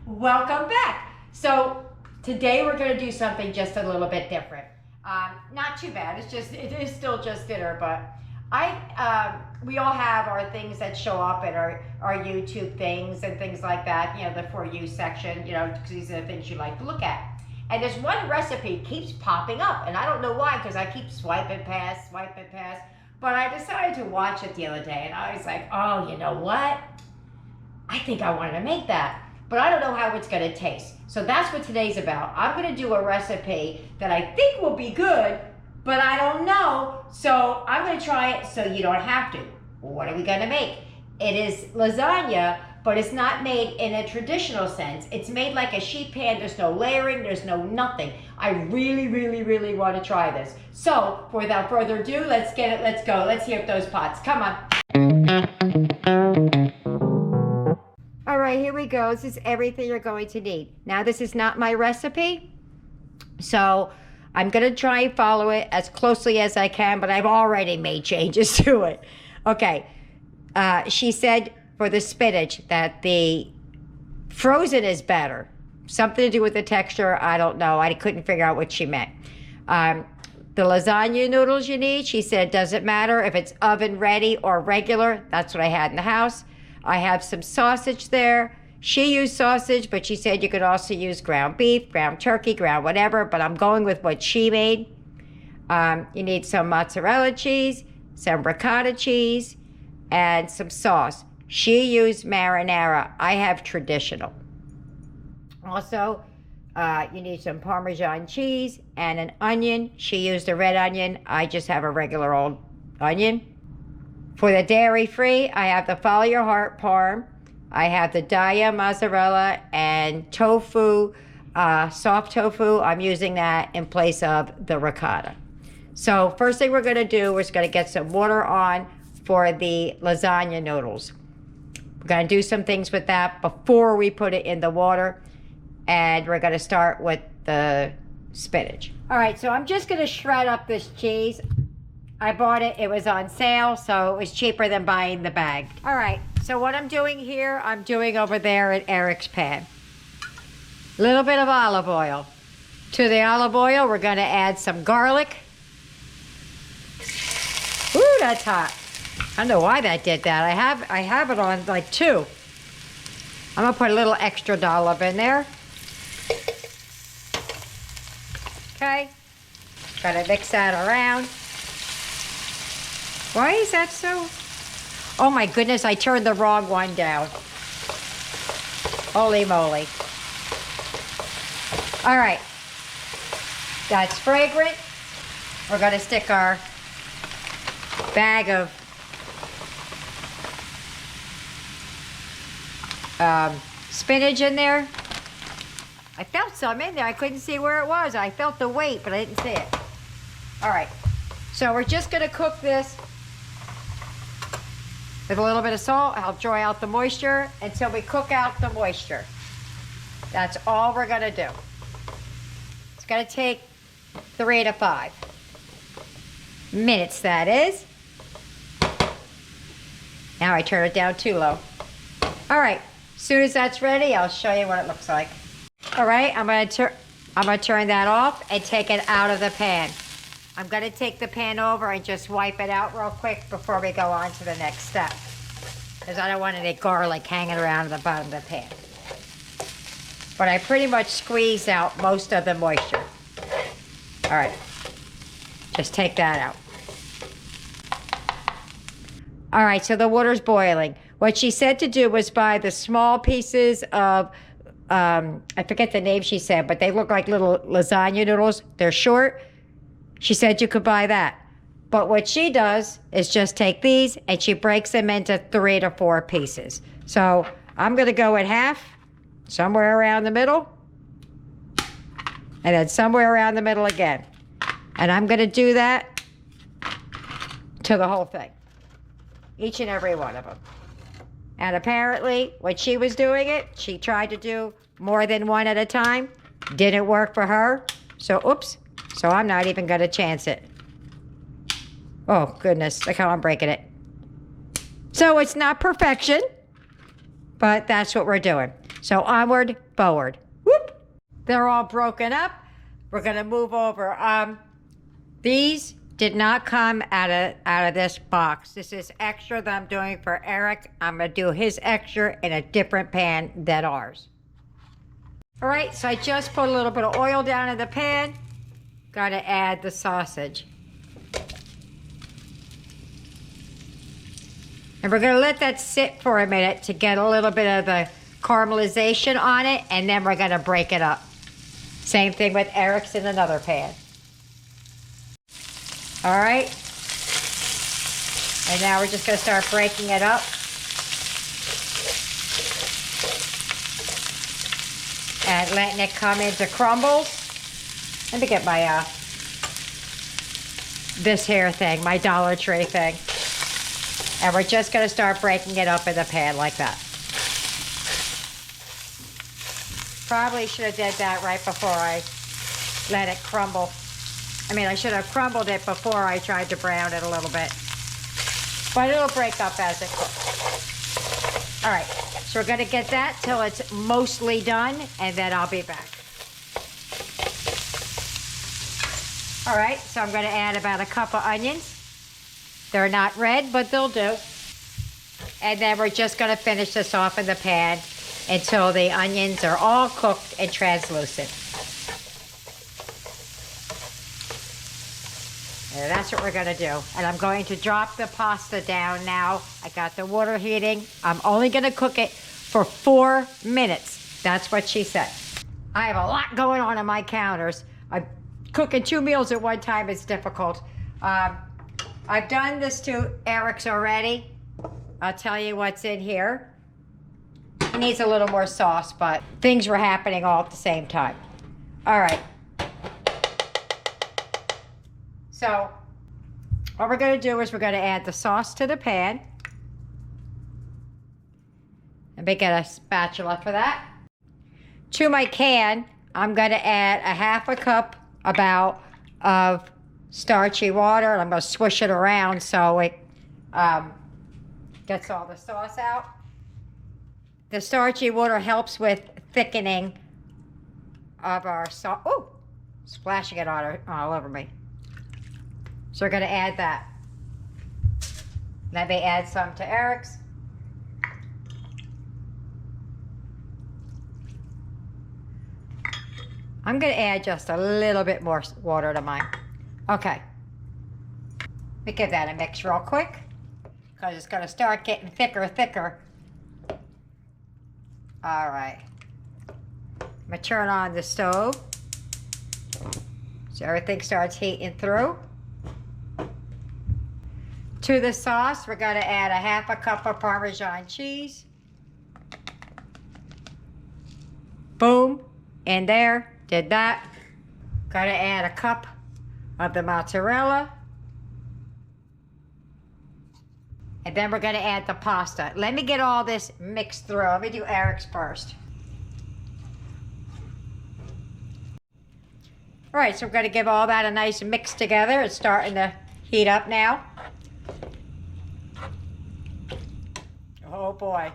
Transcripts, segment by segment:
Welcome back. So today we're going to do something just a little bit different. Not too bad. It is still just dinner, but we all have our things that show up in our YouTube things and things like that. You know, the For You section. You know, because these are the things you like to look at. And there's one recipe keeps popping up, and I don't know why, because I keep swiping past. But I decided to watch it the other day, and I was like, oh, you know what? I think I wanted to make that, but I don't know how it's going to taste. So that's what today's about. I'm going to do a recipe that I think will be good, but I don't know. So I'm going to try it so you don't have to. What are we going to make? It is lasagna, but it's not made in a traditional sense. It's made like a sheet pan. There's no layering. There's no nothing. I really, really, really want to try this. So without further ado, let's get it. Let's go. Let's heat up those pots. Come on. All right, here we go. This is everything you're going to need. Now, this is not my recipe, so I'm going to try and follow it as closely as I can, but I've already made changes to it. Okay, she said for the spinach that the frozen is better. Something to do with the texture, I don't know. I couldn't figure out what she meant. The lasagna noodles you need, she said, doesn't matter if it's oven ready or regular. That's what I had in the house. I have some sausage there. She used sausage, but she said you could also use ground beef, ground turkey, ground whatever, but I'm going with what she made. You need some mozzarella cheese, some ricotta cheese, and some sauce. She used marinara. I have traditional. Also, you need some Parmesan cheese and an onion. She used a red onion. I just have a regular old onion. For the dairy-free, I have the Follow Your Heart Parm. I have the Daya mozzarella and tofu, soft tofu. I'm using that in place of the ricotta. So first thing we're going to do is going to get some water on for the lasagna noodles. We're going to do some things with that before we put it in the water. And we're going to start with the spinach. All right, so I'm just going to shred up this cheese. I bought it, it was on sale, so it was cheaper than buying the bag. All right, so what I'm doing here, I'm doing over there at Eric's pan. A little bit of olive oil. To the olive oil, we're gonna add some garlic. Ooh, that's hot. I don't know why that did that. I have it on like 2. I'm gonna put a little extra dollop in there. Okay, gotta mix that around. Why is that so? Oh my goodness, I turned the wrong one down. Holy moly. All right, that's fragrant. We're gonna stick our bag of spinach in there. I felt some in there, I couldn't see where it was. I felt the weight, but I didn't see it. All right, so we're just gonna cook this with a little bit of salt. I'll dry out the moisture until we cook out the moisture. That's all we're gonna do. It's gonna take 3 to 5 minutes, that is. Now I turn it down too low. All right, as soon as that's ready, I'll show you what it looks like. All right, I'm gonna turn that off and take it out of the pan. I'm going to take the pan over and just wipe it out real quick before we go on to the next step, because I don't want any garlic hanging around the bottom of the pan. But I pretty much squeezed out most of the moisture. All right, just take that out. All right, so the water's boiling. What she said to do was buy the small pieces of, I forget the name she said, but they look like little lasagna noodles. They're short. She said you could buy that. But what she does is just take these and she breaks them into 3 to 4 pieces. So I'm gonna go at half, somewhere around the middle, and then somewhere around the middle again. And I'm gonna do that to the whole thing. Each and every one of them. And apparently, when she was doing it, she tried to do more than one at a time. Didn't work for her. So, oops. So I'm not even going to chance it. Oh, goodness. Look how I'm breaking it. So it's not perfection, but that's what we're doing. So onward, forward. Whoop! They're all broken up. We're gonna move over. These did not come out of this box. This is extra that I'm doing for Eric. I'm gonna do his extra in a different pan than ours. All right, so I just put a little bit of oil down in the pan. Gotta add the sausage. And we're gonna let that sit for a minute to get a little bit of the caramelization on it, and then we're gonna break it up. Same thing with Eric's in another pan. All right. And now we're just gonna start breaking it up. And letting it come into crumbles. Let me get my, this here thing, my Dollar Tree thing. And we're just gonna start breaking it up in the pan like that. Probably should have did that right before I let it crumble. I mean, I should have crumbled it before I tried to brown it a little bit. But it'll break up as it cooks. All right, so we're gonna get that till it's mostly done, and then I'll be back. All right, so I'm gonna add about a cup of onions. They're not red, but they'll do. And then we're just gonna finish this off in the pan until the onions are all cooked and translucent. And that's what we're gonna do. And I'm going to drop the pasta down now. I got the water heating. I'm only gonna cook it for 4 minutes. That's what she said. I have a lot going on my counters. I'm cooking 2 meals at one time is difficult. I've done this to Eric's already. I'll tell you what's in here. It needs a little more sauce, but things were happening all at the same time. All right. So what we're gonna do is we're gonna add the sauce to the pan. Let me get a spatula for that. To my can, I'm gonna add a half a cup about of starchy water, and I'm gonna swish it around so it gets all the sauce out. The starchy water helps with thickening of our sauce. Oh, splashing it all over me. So we're gonna add that. Let me add some to Eric's. I'm gonna add just a little bit more water to mine. Okay. Let me give that a mix real quick, because it's gonna start getting thicker. All right. I'm gonna turn on the stove so everything starts heating through. To the sauce, we're gonna add a half a cup of Parmesan cheese. Boom, in there, did that. Gotta add a cup of the mozzarella. And then we're gonna add the pasta. Let me get all this mixed through. Let me do Eric's first. All right, so we're gonna give all that a nice mix together. It's starting to heat up now. Oh boy.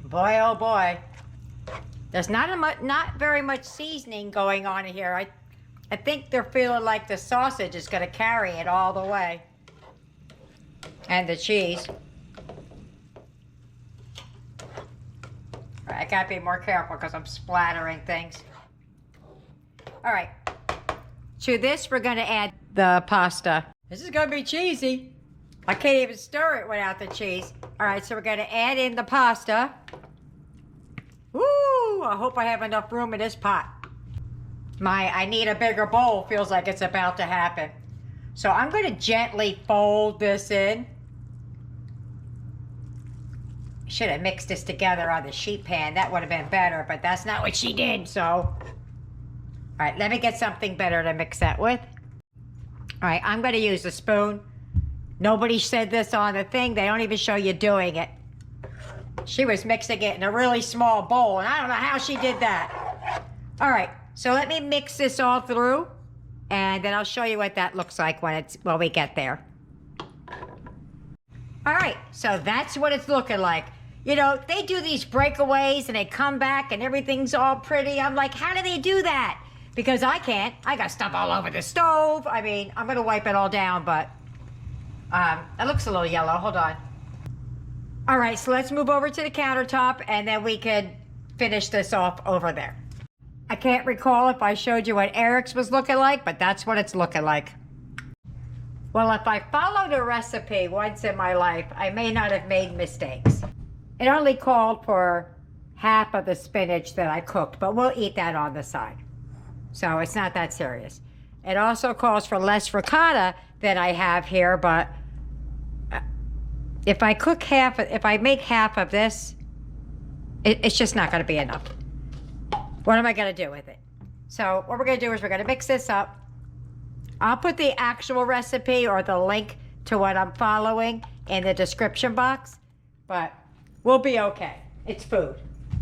Boy, oh boy. There's not very much seasoning going on here. I think they're feeling like the sausage is gonna carry it all the way. And the cheese. All right, I gotta be more careful because I'm splattering things. All right, to this we're gonna add the pasta. This is gonna be cheesy. I can't even stir it without the cheese. All right, so we're gonna add in the pasta. Ooh, I hope I have enough room in this pot. I need a bigger bowl, feels like it's about to happen. So I'm gonna gently fold this in. Should have mixed this together on the sheet pan. That would have been better, but that's not what she did, so. All right, let me get something better to mix that with. All right, I'm gonna use a spoon. Nobody said this on the thing. They don't even show you doing it. She was mixing it in a really small bowl, and I don't know how she did that. All right, so let me mix this all through, and then I'll show you what that looks like when we get there. All right, so that's what it's looking like. You know, they do these breakaways and they come back and everything's all pretty. I'm like, how do they do that? Because I can't. I got stuff all over the stove. I mean, I'm going to wipe it all down, but it looks a little yellow. Hold on. All right, so let's move over to the countertop and then we can finish this off over there. I can't recall if I showed you what Eric's was looking like, but that's what it's looking like. Well, if I followed a recipe once in my life, I may not have made mistakes. It only called for half of the spinach that I cooked, but we'll eat that on the side. So it's not that serious. It also calls for less ricotta than I have here, but if I make half of this, it's just not going to be enough. What am I going to do with it? So what we're going to do is we're going to mix this up. I'll put the actual recipe or the link to what I'm following in the description box, but we'll be okay. It's food.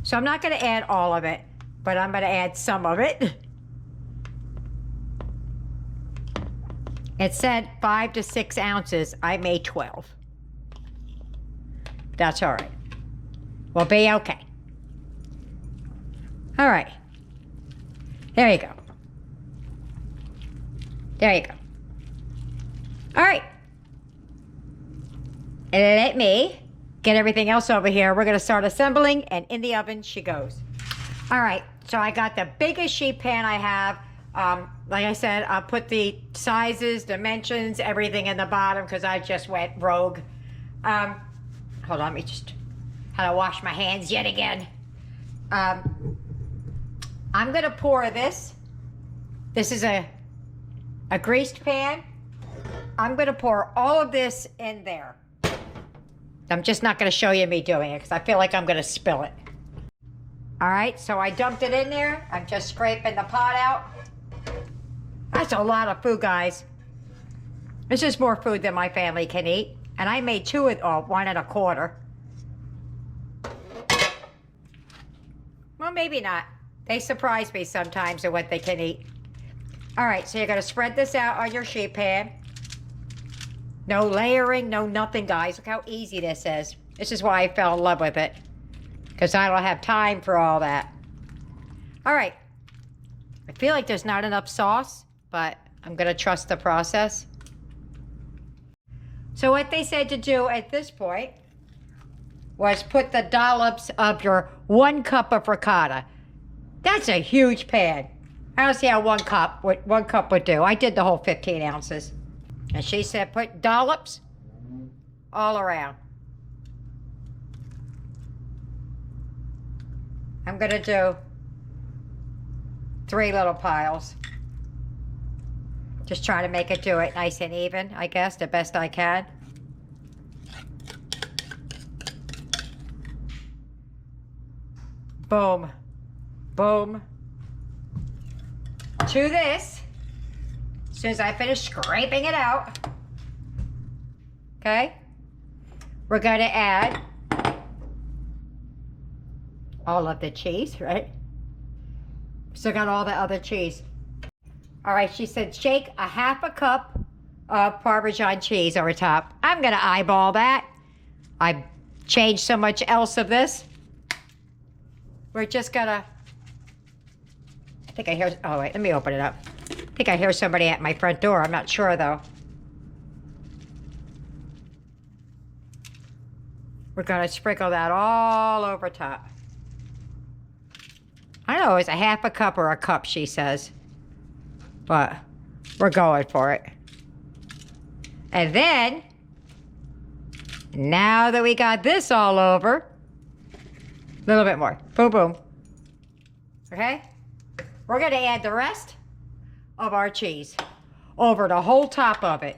So I'm not going to add all of it, but I'm going to add some of it. It said 5 to 6 ounces. I made 12. That's all right. We'll be okay. All right. There you go. There you go. All right. Let me get everything else over here. We're going to start assembling, and in the oven she goes. All right. So I got the biggest sheet pan I have. Like I said, I'll put the sizes, dimensions, everything in the bottom because I just went rogue. Hold on, let me just had to wash my hands yet again. I'm gonna pour this. This is a greased pan. I'm gonna pour all of this in there. I'm just not gonna show you me doing it because I feel like I'm gonna spill it. All right, so I dumped it in there. I'm just scraping the pot out. That's a lot of food, guys. This is more food than my family can eat. And I made 1 1/4. Well, maybe not. They surprise me sometimes at what they can eat. All right, so you're gonna spread this out on your sheet pan. No layering, no nothing, guys. Look how easy this is. This is why I fell in love with it. Because I don't have time for all that. All right. I feel like there's not enough sauce, but I'm gonna trust the process. So what they said to do at this point was put the dollops of your 1 cup of ricotta. That's a huge pan. I don't see how 1 cup would do. I did the whole 15 ounces. And she said put dollops all around. I'm gonna do 3 little piles. Just try to make it do it nice and even, I guess, the best I can. Boom. Boom. To this, as soon as I finish scraping it out, okay, we're going to add all of the cheese, right? Still got all the other cheese. All right, she said shake a 1/2 cup of Parmesan cheese over top. I'm gonna eyeball that. I changed so much else of this. We're just gonna, I think I hear, oh wait, let me open it up. I think I hear somebody at my front door. I'm not sure though. We're gonna sprinkle that all over top. I don't know, it's a 1/2 cup or a cup, she says. But we're going for it. And then, now that we got this all over, a little bit more. Boom, boom. Okay? We're going to add the rest of our cheese over the whole top of it.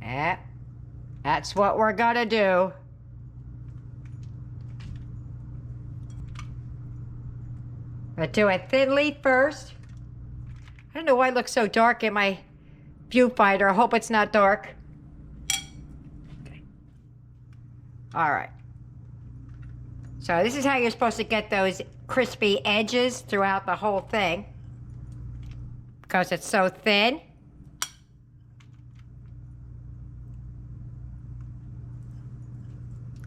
Yeah, that's what we're going to do. But do it thinly first. I don't know why it looks so dark in my viewfinder. I hope it's not dark. Okay. All right. So this is how you're supposed to get those crispy edges throughout the whole thing. Because it's so thin.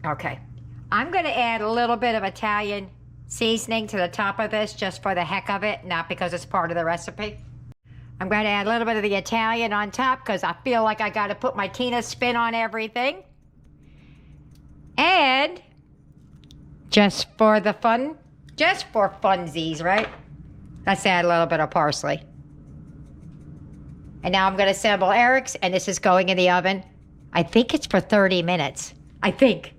Okay. I'm going to add a little bit of Italian seasoning to the top of this just for the heck of it, not because it's part of the recipe. I'm going to add a little bit of the Italian on top because I feel like I got to put my Tina spin on everything. And just for the fun, just for funsies, right? Let's add a little bit of parsley. And now I'm going to assemble Eric's, and this is going in the oven. I think it's for 30 minutes. I think.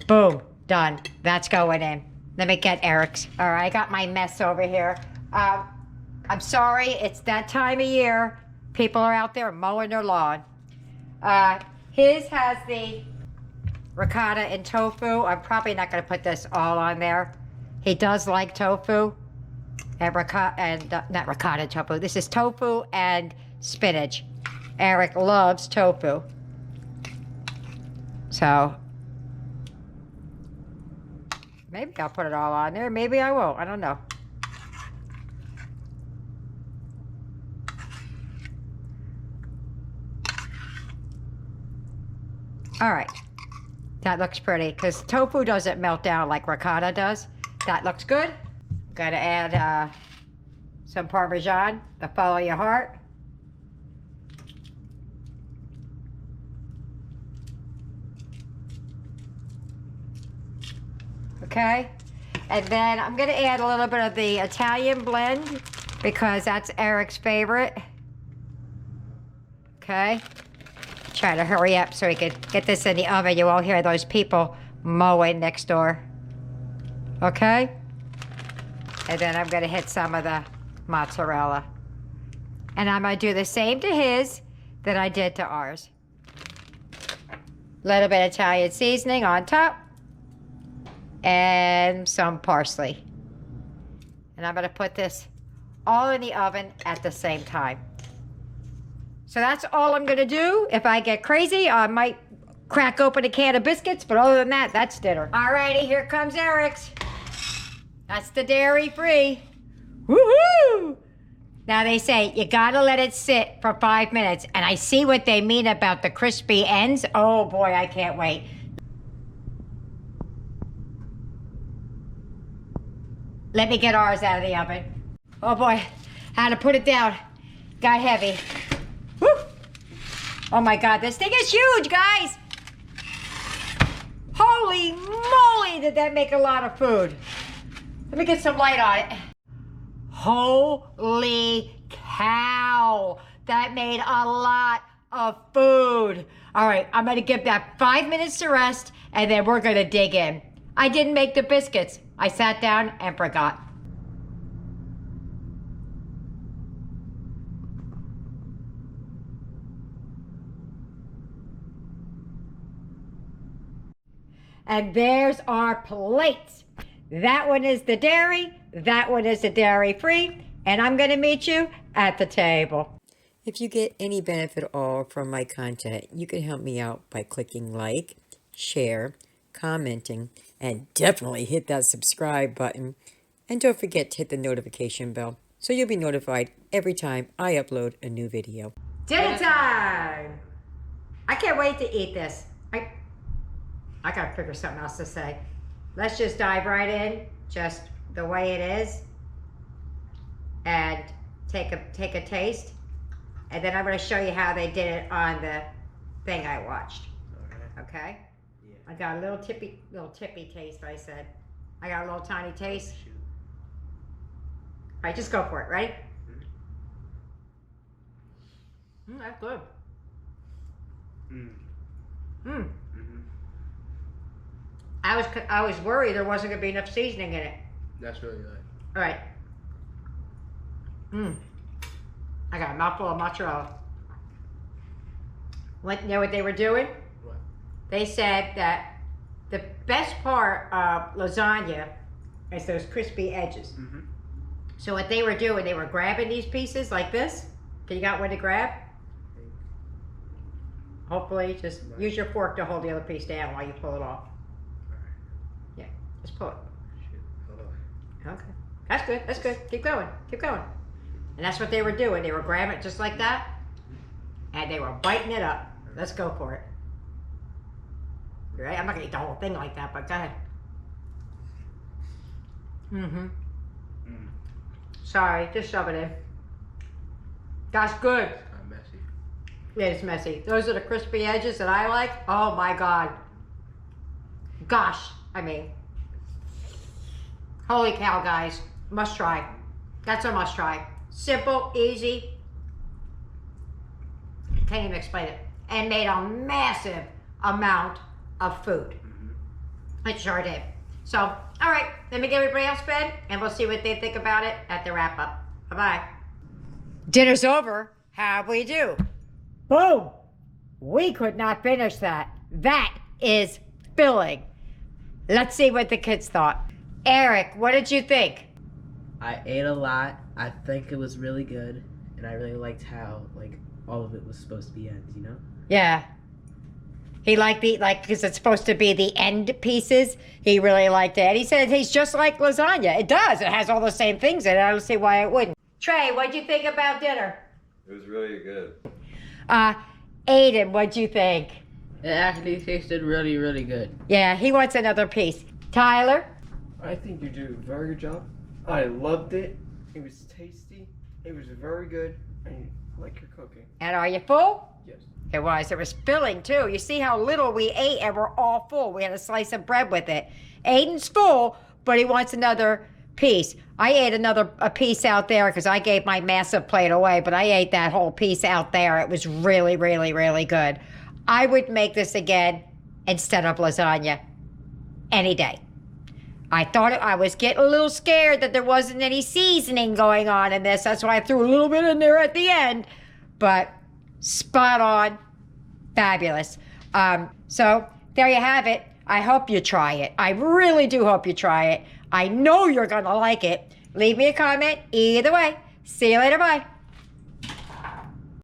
Boom. Done. That's going in. Let me get Eric's. All right, I got my mess over here. I'm sorry, it's that time of year. People are out there mowing their lawn. His has the ricotta and tofu. I'm probably not going to put this all on there. He does like tofu and ricotta, and not ricotta tofu. This is tofu and spinach. Eric loves tofu. So maybe I'll put it all on there. Maybe I won't. I don't know. All right. That looks pretty because tofu doesn't melt down like ricotta does. That looks good. Got to add some Parmesan to follow your heart. Okay, and then I'm gonna add a little bit of the Italian blend because that's Eric's favorite. Okay, try to hurry up so we can get this in the oven. You won't hear those people mowing next door. Okay, and then I'm gonna hit some of the mozzarella. And I'm gonna do the same to his that I did to ours. Little bit of Italian seasoning on top. And some parsley. And I'm gonna put this all in the oven at the same time. So that's all I'm gonna do. If I get crazy, I might crack open a can of biscuits, but other than that, that's dinner. Alrighty, here comes Eric's. That's the dairy-free. Woohoo! Now they say you gotta let it sit for 5 minutes, and I see what they mean about the crispy ends. Oh boy, I can't wait. Let me get ours out of the oven. Oh boy, how to put it down. Got heavy. Woo! Oh my God, this thing is huge, guys. Holy moly, did that make a lot of food. Let me get some light on it. Holy cow, that made a lot of food. All right, I'm gonna give that 5 minutes to rest and then we're gonna dig in. I didn't make the biscuits. I sat down and forgot. And there's our plates. That one is the dairy, that one is the dairy-free, and I'm gonna meet you at the table. If you get any benefit at all from my content, you can help me out by clicking like, share, commenting, and definitely hit that subscribe button. And don't forget to hit the notification bell so you'll be notified every time I upload a new video. Dinner time! I can't wait to eat this. I gotta figure something else to say. Let's just dive right in, just the way it is, and take a taste. And then I'm gonna show you how they did it on the thing I watched. Okay? Yeah. I got a little tippy taste, I said. I got a little tiny taste. Shoot. All right, just go for it. Ready? That's good. I was worried there wasn't gonna be enough seasoning in it. That's really good. All right. I got a mouthful of mozzarella. You know what they were doing? What? They said that the best part of lasagna is those crispy edges. So what they were doing, they were grabbing these pieces like this. Okay, you got one to grab? Hopefully, just use your fork to hold the other piece down while you pull it off. Yeah, just pull it. Shoot. Hold on. Okay, that's good, that's good. Keep going, keep going. And that's what they were doing. They were grabbing it just like that, and they were biting it up. Let's go for it. You ready? I'm not gonna eat the whole thing like that, but go ahead. Sorry, just shove it in. That's good. It's kind of messy. Yeah, it's messy. Those are the crispy edges that I like. Oh my God. Gosh, I mean, holy cow, guys. Must try. That's a must try. Simple, easy. Can't even explain it. And made a massive amount of food. It sure did. So, all right, let me get everybody else fed, and we'll see what they think about it at the wrap up. Bye-bye. Dinner's over. How'd we do? Boom! We could not finish that. That is filling. Let's see what the kids thought. Eric, what did you think? I ate a lot. I think it was really good, and I really liked how all of it was supposed to be ends. You know? Yeah. He liked because it's supposed to be the end pieces. He really liked it. He said it tastes just like lasagna. It does. It has all the same things in it. I don't see why it wouldn't. Trey, what'd you think about dinner? It was really good. Aiden, what'd you think? It actually tasted really, really good. Yeah, he wants another piece. Tyler? I think you do a very good job. I loved it. It was tasty. It was very good. And I like your cooking. And are you full? Yes. It was. It was filling, too. You see how little we ate, and we're all full. We had a slice of bread with it. Aiden's full, but he wants another piece. I ate a piece out there because I gave my massive plate away, but I ate that whole piece out there. It was really, really, really good. I would make this again instead of lasagna any day. I was getting a little scared that there wasn't any seasoning going on in this. That's why I threw a little bit in there at the end. But spot on, fabulous. So there you have it. I hope you try it. I really do hope you try it. I know you're going to like it. Leave me a comment either way. See you later. Bye.